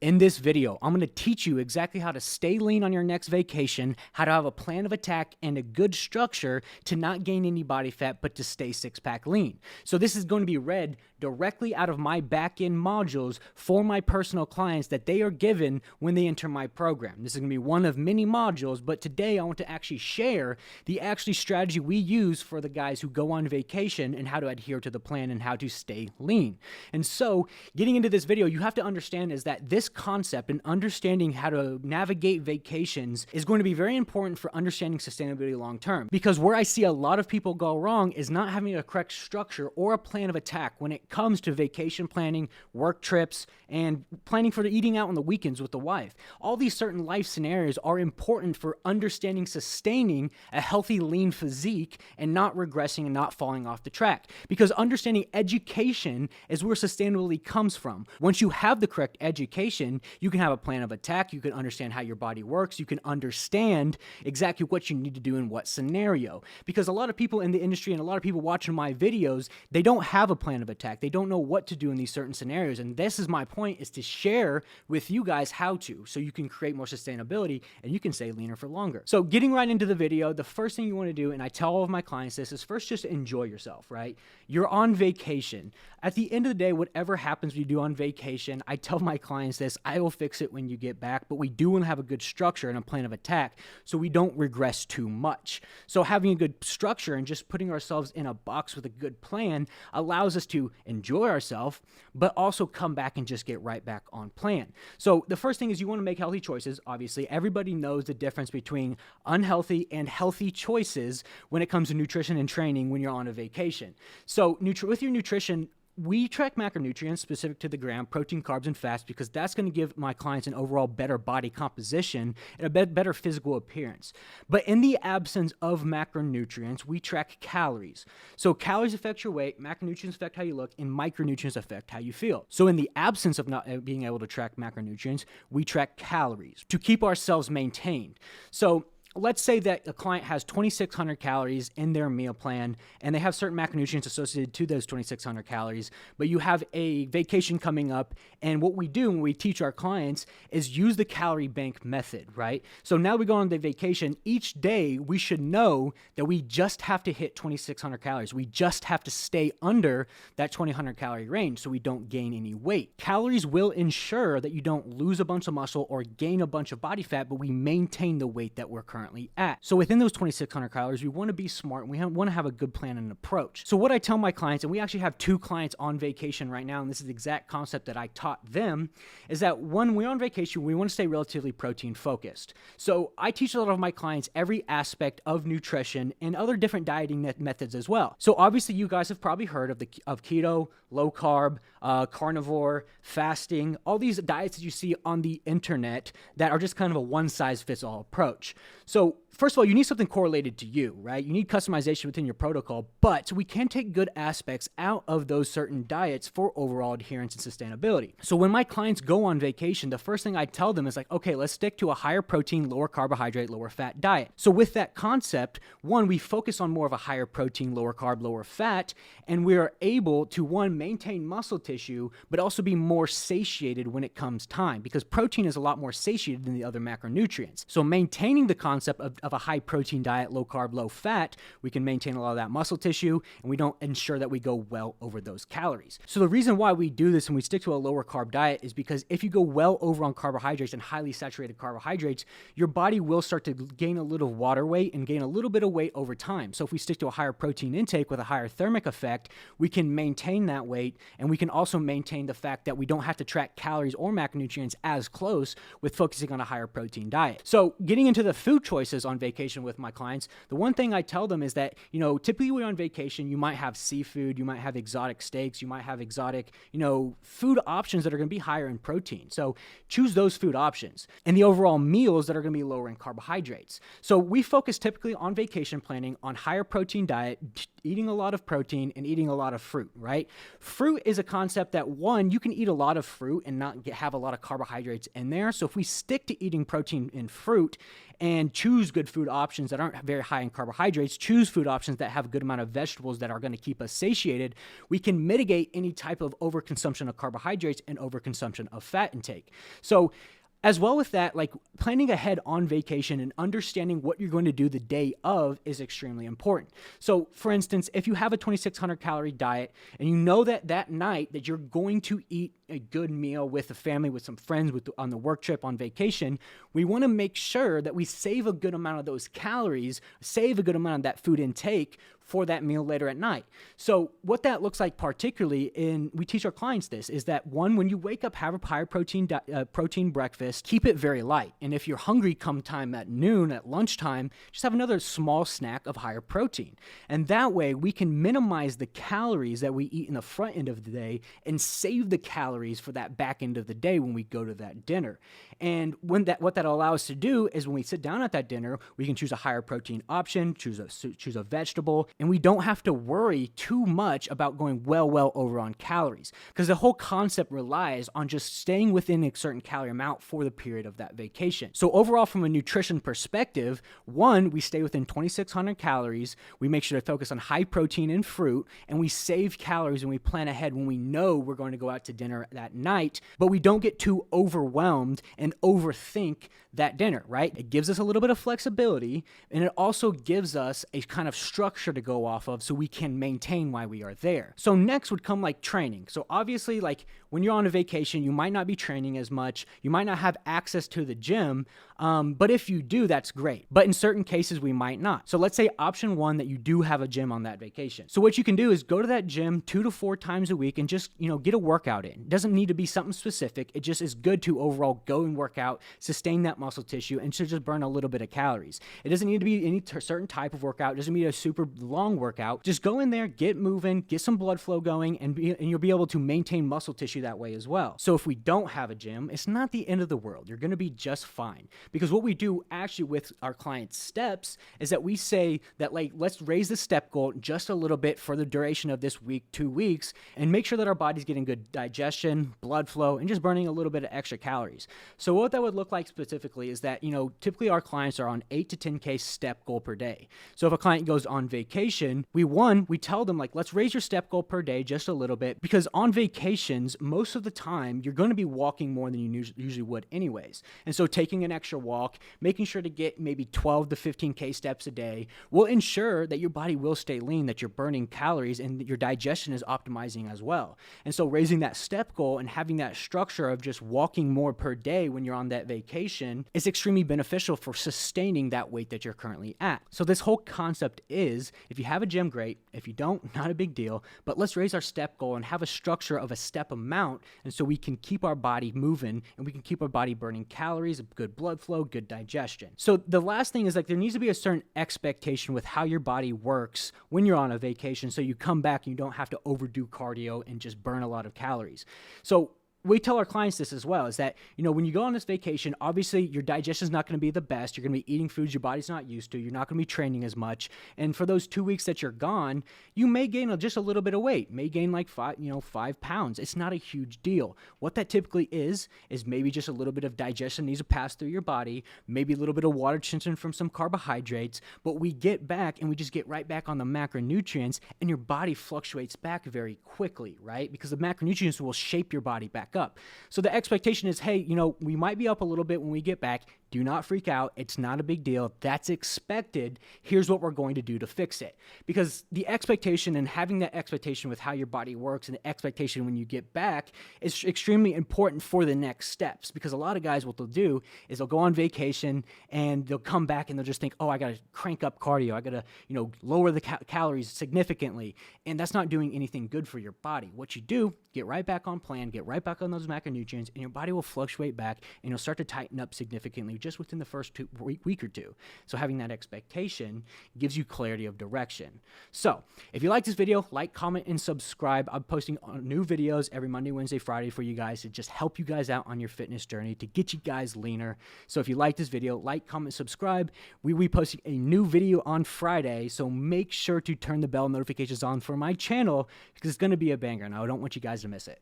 In this video, I'm going to teach you exactly how to stay lean on your next vacation, how to have a plan of attack and a good structure to not gain any body fat, but to stay six-pack lean. So this is going to be read directly out of my back-end modules for my personal clients that they are given when they enter my program. This is going to be one of many modules, but today I want to actually share the strategy we use for the guys who go on vacation and how to adhere to the plan and how to stay lean. And so getting into this video, you have to understand is that this concept and understanding how to navigate vacations is going to be very important for understanding sustainability long term. Because where I see a lot of people go wrong is not having a correct structure or a plan of attack when it comes to vacation planning, work trips, and planning for the eating out on the weekends with the wife. All these certain life scenarios are important for understanding sustaining a healthy lean physique and not regressing and not falling off the track. Because understanding education is where sustainability comes from. Once you have the correct education, you can have a plan of attack, you can understand how your body works, you can understand exactly what you need to do in what scenario. Because a lot of people in the industry and a lot of people watching my videos, they don't have a plan of attack. They don't know what to do in these certain scenarios. And this is my point, is to share with you guys how to, so you can create more sustainability and you can stay leaner for longer. So getting right into the video, the first thing you want to do, and I tell all of my clients this, is first just enjoy yourself, right? You're on vacation. At the end of the day, whatever happens when you do on vacation, I tell my clients this, I will fix it when you get back, but we do want to have a good structure and a plan of attack so we don't regress too much. So having a good structure and just putting ourselves in a box with a good plan allows us to enjoy ourselves, but also come back and just get right back on plan. So the first thing is you want to make healthy choices. Obviously, everybody knows the difference between unhealthy and healthy choices when it comes to nutrition and training when you're on a vacation. So with your nutrition, we track macronutrients specific to the gram, protein, carbs, and fats, because that's going to give my clients an overall better body composition and a better physical appearance. But in the absence of macronutrients, we track calories. So calories affect your weight, macronutrients affect how you look, and micronutrients affect how you feel. So in the absence of not being able to track macronutrients, we track calories to keep ourselves maintained. So let's say that a client has 2,600 calories in their meal plan and they have certain macronutrients associated to those 2,600 calories, but you have a vacation coming up, and what we do when we teach our clients is use the calorie bank method, right? So now we go on the vacation, each day we should know that we just have to hit 2,600 calories. We just have to stay under that 2,000 calorie range so we don't gain any weight. Calories will ensure that you don't lose a bunch of muscle or gain a bunch of body fat, but we maintain the weight that we're currently at. So within those 2,600 calories, we want to be smart and we want to have a good plan and approach. So what I tell my clients, and we actually have 2 clients on vacation right now, and this is the exact concept that I taught them, is that when we're on vacation, we want to stay relatively protein focused. So I teach a lot of my clients every aspect of nutrition and other different dieting methods as well. So obviously you guys have probably heard of keto, low carb, carnivore, fasting, all these diets that you see on the internet that are just kind of a one-size-fits-all approach. So first of all, you need something correlated to you, right? You need customization within your protocol, but we can take good aspects out of those certain diets for overall adherence and sustainability. So when my clients go on vacation, the first thing I tell them is like, okay, let's stick to a higher protein, lower carbohydrate, lower fat diet. So with that concept, one, we focus on more of a higher protein, lower carb, lower fat, and we are able to, one, maintain muscle tissue, but also be more satiated when it comes time, because protein is a lot more satiated than the other macronutrients. So maintaining the concept of a high protein diet, low carb, low fat, we can maintain a lot of that muscle tissue, and we don't ensure that we go well over those calories. So the reason why we do this and we stick to a lower carb diet is because if you go well over on carbohydrates and highly saturated carbohydrates, your body will start to gain a little water weight and gain a little bit of weight over time. So if we stick to a higher protein intake with a higher thermic effect, we can maintain that weight, and we can also maintain the fact that we don't have to track calories or macronutrients as close with focusing on a higher protein diet. So getting into the food choices on vacation with my clients, the one thing I tell them is that, typically when you're on vacation, you might have seafood, you might have exotic steaks, you might have exotic, food options that are going to be higher in protein. So choose those food options and the overall meals that are going to be lower in carbohydrates. So we focus typically on vacation planning on higher protein diet, eating a lot of protein and eating a lot of fruit, right? Fruit is a concept that, one, you can eat a lot of fruit and not have a lot of carbohydrates in there. So if we stick to eating protein in fruit and choose good good food options that aren't very high in carbohydrates, choose food options that have a good amount of vegetables that are going to keep us satiated, we can mitigate any type of overconsumption of carbohydrates and overconsumption of fat intake. So as well with that, like planning ahead on vacation and understanding what you're going to do the day of is extremely important. So for instance, if you have a 2,600 calorie diet and you know that that night that you're going to eat a good meal with a family, with some friends, on the work trip, on vacation, we want to make sure that we save a good amount of those calories, save a good amount of that food intake for that meal later at night. So what that looks like particularly, we teach our clients this, is that one, when you wake up, have a higher protein breakfast, keep it very light. And if you're hungry come time at noon, at lunchtime, just have another small snack of higher protein. And that way we can minimize the calories that we eat in the front end of the day and save the calories for that back end of the day when we go to that dinner. And what that allows us to do is when we sit down at that dinner, we can choose a higher protein option, choose a vegetable, and we don't have to worry too much about going well over on calories, because the whole concept relies on just staying within a certain calorie amount for the period of that vacation. So overall, from a nutrition perspective, one, we stay within 2,600 calories, we make sure to focus on high protein and fruit, and we save calories and we plan ahead when we know we're going to go out to dinner that night, but we don't get too overwhelmed and overthink that dinner, right? It gives us a little bit of flexibility, and it also gives us a kind of structure to go off of so we can maintain why we are there. So next would come like training. So obviously, like when you're on a vacation, you might not be training as much, you might not have access to the gym, but if you do, that's great. But in certain cases, we might not. So let's say option one, that you do have a gym on that vacation. So what you can do is go to that gym 2 to 4 times a week and just, get a workout in. It doesn't need to be something specific. It just is good to overall go and work out, sustain that muscle tissue, and to just burn a little bit of calories. It doesn't need to be any certain type of workout. It doesn't need a super long workout. Just go in there, get moving, get some blood flow going, and you'll be able to maintain muscle tissue that way as well. So if we don't have a gym, it's not the end of the world. You're going to be just fine. Because what we do actually with our clients' steps is that we say that, like, let's raise the step goal just a little bit for the duration of this week, 2 weeks, and make sure that our body's getting good digestion, blood flow, and just burning a little bit of extra calories. So what that would look like specifically is that, typically our clients are on 8 to 10K step goal per day. So if a client goes on vacation, we tell them, like, let's raise your step goal per day just a little bit, because on vacations, most of the time, you're going to be walking more than you usually would anyways. And so taking an extra walk, making sure to get maybe 12 to 15K steps a day will ensure that your body will stay lean, that you're burning calories, and that your digestion is optimizing as well. And so raising that step goal and having that structure of just walking more per day when you're on that vacation is extremely beneficial for sustaining that weight that you're currently at. So this whole concept is, if you have a gym, great. If you don't, not a big deal, but let's raise our step goal and have a structure of a step amount, and so we can keep our body moving and we can keep our body burning calories, good blood flow, good digestion. So the last thing is, like, there needs to be a certain expectation with how your body works when you're on a vacation, so you come back and you don't have to overdo cardio and just burn a lot of calories. So we tell our clients this as well, is that, when you go on this vacation, obviously your digestion is not going to be the best. You're going to be eating foods your body's not used to. You're not going to be training as much. And for those 2 weeks that you're gone, you may gain just a little bit of weight, may gain like 5 pounds. It's not a huge deal. What that typically is maybe just a little bit of digestion needs to pass through your body, maybe a little bit of water retention from some carbohydrates, but we get back and we just get right back on the macronutrients, and your body fluctuates back very quickly, right? Because the macronutrients will shape your body back up. So the expectation is, hey, we might be up a little bit when we get back. Do not freak out. It's not a big deal. That's expected. Here's what we're going to do to fix it. Because the expectation, and having that expectation with how your body works, and the expectation when you get back, is extremely important for the next steps. Because a lot of guys, what they'll do is they'll go on vacation and they'll come back and they'll just think, oh, I got to crank up cardio. I got to, lower the calories significantly. And that's not doing anything good for your body. What you do, get right back on plan, get right back on those macronutrients, and your body will fluctuate back, and you'll start to tighten up significantly just within the first week or two. So having that expectation gives you clarity of direction. So if you like this video, like, comment, and subscribe. I'm posting new videos every Monday, Wednesday, Friday for you guys to just help you guys out on your fitness journey, to get you guys leaner. So if you like this video, like, comment, subscribe. We'll be posting a new video on Friday, so make sure to turn the bell notifications on for my channel, because it's going to be a banger, and I don't want you guys to miss it.